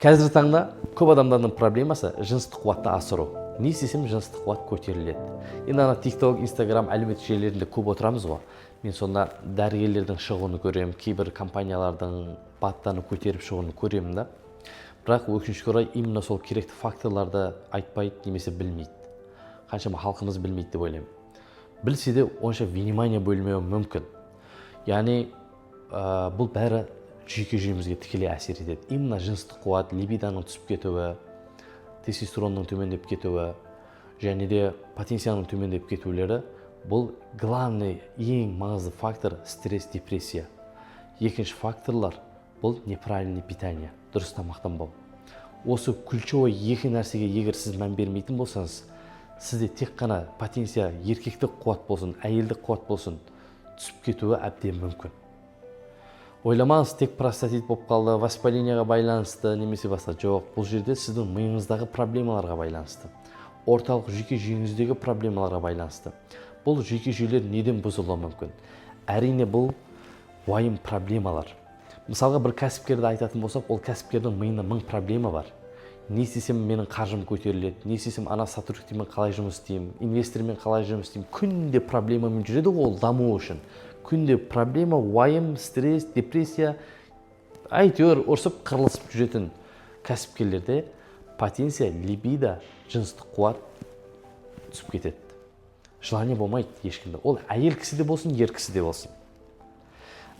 Қазіргі таңда көп адамдардың проблемасы жыныстық қуатты асыру. Не істесем жыныстық қуат көтеріледі. Енді ана TikTok, Instagram әлеуметтік желілерінде көп отырамыз ғой. Мен сонда дәрігерлердің шығуын көремін, кейбір компаниялардың баттаны көтеріп шығуын көремін да. Бірақ өкінішке орай именно сол керекті факторларды айтпайды немесе білмейді. Қаншама халқымыз білмейді деп ойлаймын. Білсе де онша внимание бөлмеуі мүмкін. Яғни бұл бәрі жүйке жүйемізге тікелей әсер етеді. Именно жыныстық қуат, либидоның түсіп кетуі, тестостеронның төмендеп кетуі, және де потенцияның төмендеп кетулері бұл главный, ең маңызды фактор стресс, депрессия. Екінші факторлар бұл неправильный питание, дұрыс тамақтанбау. Осы ключевой екі нәрсеге егер сіз мән бермейтін болсаңыз, сізде тек қана потенция еркектік қуат болсын, әйелдік қуат болсын, түсіп кетуі әбден мүмкін. Ойламаңыз, тек простатит болып қалды, воспалениеға байланысты немесе басқа. Жоқ, бұл жерде сіздің миыңыздағы проблемаларға байланысты. Орталық жүйке жүйеңіздегі проблемаларға байланысты. Бұл жүйке жүйелер неден бұзылуы мүмкін? Әрине бұл уайым проблемалар. Мысалға бір кәсіпкерді айтатын болсақ, ол кәсіпкердің миында 1000 проблема бар. Не істесем менің қаржым көтеріледі, не істесем ана сотрудниктермен қалай жұмыс істеймін, инвестормен қалай жұмыс істеймін, күнде проблемамен жүреді ол даму үшін. Күнде проблема, уайым, стресс, депрессия, әйтеуір ұрсып қырылысып жүретін кәсіпкерлерде потенция, либидо, жыныстық қуат түсіп кетеді. Желание болмайды ешкімде. Ол әйел кісіде болсын, ер кісіде болсын.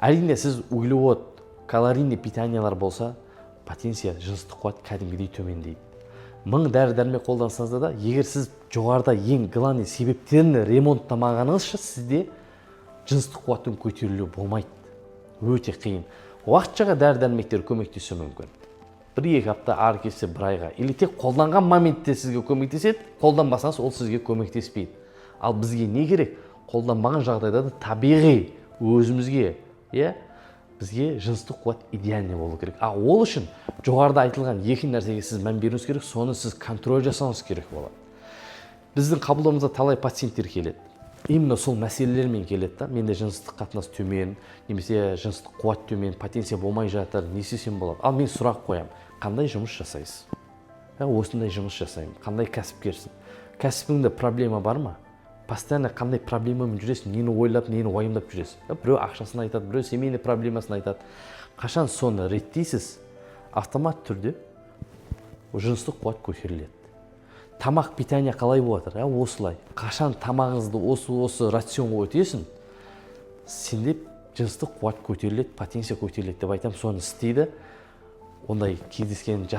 Әрине сіз углевод, калорийный питаниялар болса, потенция, жыныстық қуат кәдімгідей төмендейді. 1000 дәрі-дәрмек қолдансаңыз да, егер сіз жоғарыда ең главный себептерін ремонттамағаныңызша, сізде жыныстық қуаттың көтерілуі болмайды. Өте қиын. Уақытшаға дәрі-дәрмектер көмектесуі мүмкін. 1-2 апта ары кетсе 1 айға. Или тек қолданған моментте сізге көмектеседі, қолданбасаңыз ол сізге көмектеспейді. Ал бізге не керек? Қолданбаған жағдайда да табиғи өзімізге, бізге жыныстық қуат идеальный болу керек. Ол үшін жоғарыда айтылған екі нәрсеге сіз мән беруіңіз керек, соны сіз контроль жасауыңыз керек болады. Біздің қабылдауымызда талай пациенттер келеді. Именно сол мәселелермен келеді да, менде жыныстық қатынас төмен, немесе жыныстық қуат төмен, потенция болмай жатыр, не істесем болады? Ал мен сұрақ қоям, қандай жұмыс жасайсыз? Осындай жұмыс жасаймын. Қандай кәсіпкерсің? Кәсібіңде проблема бар ма? Постоянно қандай проблемамен жүресің, нені ойлап, нені уайымдап жүресің? Біреу ақшасын айтады, біреу семейный проблемасын айтады. Қашан соны реттейсіз, автомат түрде жыныстық қуат көтеріледі. Тамақ, питание қалай болады? Осылай. Қашан тамағыңызды осы рационға өтесің, сенде жыныстық қуат көтеріледі, потенция көтеріледі деп айтам, соны істейді. Ондай кездескен